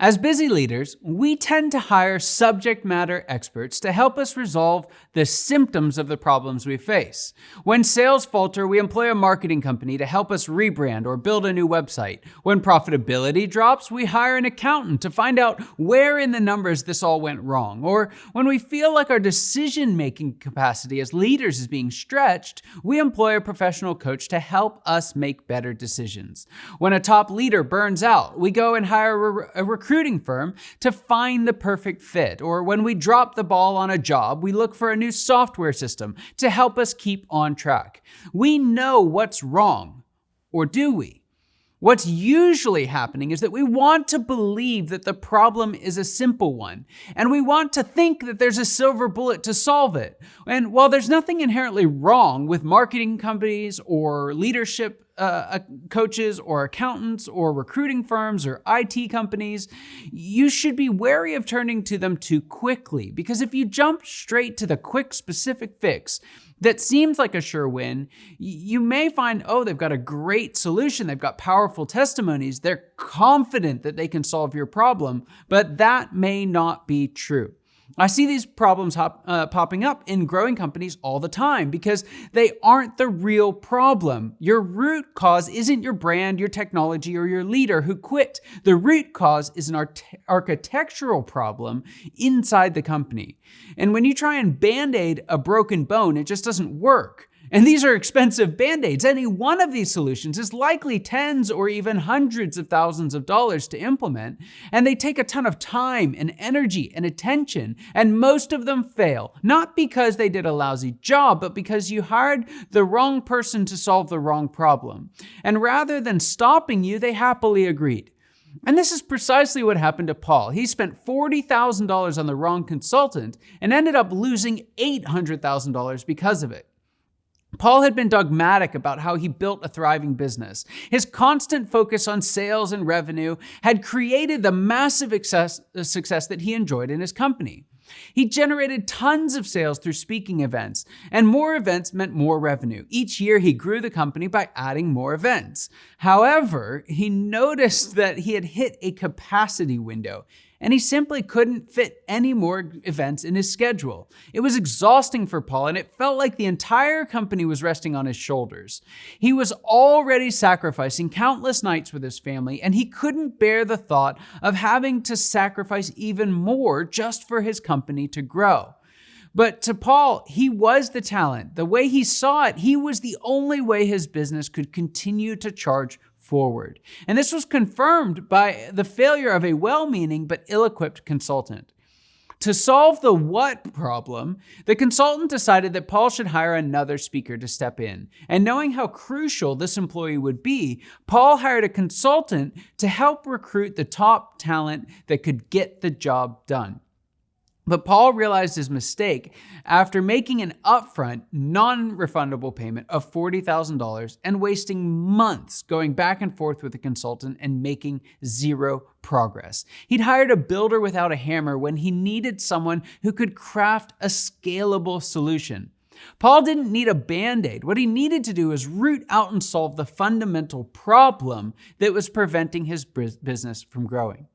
As busy leaders, we tend to hire subject matter experts to help us resolve the symptoms of the problems we face. When sales falter, we employ a marketing company to help us rebrand or build a new website. When profitability drops, we hire an accountant to find out where in the numbers this all went wrong. Or when we feel like our decision-making capacity as leaders is being stretched, we employ a professional coach to help us make better decisions. When a top leader burns out, we go and hire a recruiting firm to find the perfect fit. Or when we drop the ball on a job, we look for a new software system to help us keep on track. We know what's wrong, or do we? What's usually happening is that we want to believe that the problem is a simple one, and we want to think that there's a silver bullet to solve it. And while there's nothing inherently wrong with marketing companies or leadership coaches or accountants or recruiting firms or IT companies, you should be wary of turning to them too quickly, because if you jump straight to the quick specific fix that seems like a sure win, you may find, they've got a great solution. They've got powerful testimonies. They're confident that they can solve your problem, but that may not be true. I see these problems popping up in growing companies all the time because they aren't the real problem. Your root cause isn't your brand, your technology, or your leader who quit. The root cause is an architectural problem inside the company. And when you try and band-aid a broken bone, it just doesn't work. And these are expensive band-aids. Any one of these solutions is likely tens or even hundreds of thousands of dollars to implement, and they take a ton of time and energy and attention, and most of them fail, not because they did a lousy job, but because you hired the wrong person to solve the wrong problem. And rather than stopping you, they happily agreed. And this is precisely what happened to Paul. He spent $40,000 on the wrong consultant and ended up losing $800,000 because of it. Paul had been dogmatic about how he built a thriving business. His constant focus on sales and revenue had created the massive success that he enjoyed in his company. He generated tons of sales through speaking events, and more events meant more revenue. Each year, he grew the company by adding more events. However, he noticed that he had hit a capacity window, and he simply couldn't fit any more events in his schedule. It was exhausting for Paul, and it felt like the entire company was resting on his shoulders. He was already sacrificing countless nights with his family, and he couldn't bear the thought of having to sacrifice even more just for his company to grow. But to Paul, he was the talent. The way he saw it, he was the only way his business could continue to charge forward. And this was confirmed by the failure of a well-meaning but ill-equipped consultant. To solve the what problem, the consultant decided that Paul should hire another speaker to step in. And knowing how crucial this employee would be, Paul hired a consultant to help recruit the top talent that could get the job done. But Paul realized his mistake after making an upfront, non-refundable payment of $40,000 and wasting months going back and forth with the consultant and making zero progress. He'd hired a builder without a hammer when he needed someone who could craft a scalable solution. Paul didn't need a band-aid. What he needed to do was root out and solve the fundamental problem that was preventing his business from growing.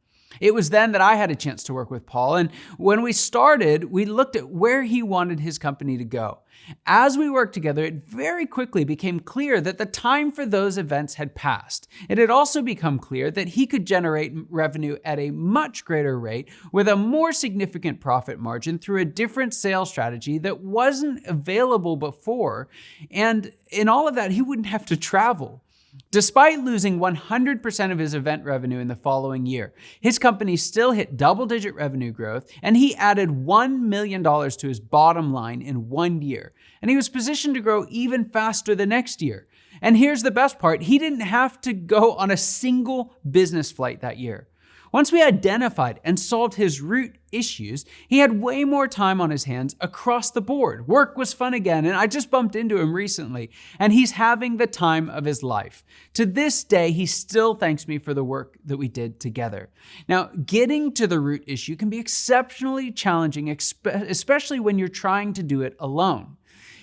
It was then that I had a chance to work with Paul, and when we started, we looked at where he wanted his company to go. As we worked together, it very quickly became clear that the time for those events had passed. It had also become clear that he could generate revenue at a much greater rate with a more significant profit margin through a different sales strategy that wasn't available before, and in all of that, he wouldn't have to travel. Despite losing 100% of his event revenue in the following year, his company still hit double-digit revenue growth, and he added $1 million to his bottom line in 1 year. And he was positioned to grow even faster the next year. And here's the best part, he didn't have to go on a single business flight that year. Once we identified and solved his root issues, he had way more time on his hands across the board. Work was fun again, and I just bumped into him recently, and he's having the time of his life. To this day, he still thanks me for the work that we did together. Now, getting to the root issue can be exceptionally challenging, especially when you're trying to do it alone.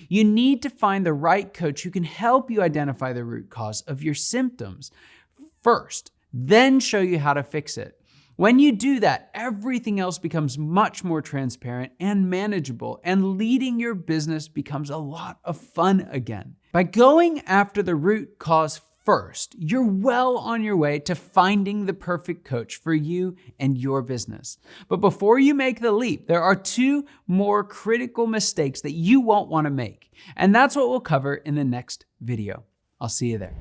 You need to find the right coach who can help you identify the root cause of your symptoms first, then show you how to fix it. When you do that, everything else becomes much more transparent and manageable, and leading your business becomes a lot of fun again. By going after the root cause first, you're well on your way to finding the perfect coach for you and your business. But before you make the leap, there are 2 more critical mistakes that you won't want to make. And that's what we'll cover in the next video. I'll see you there.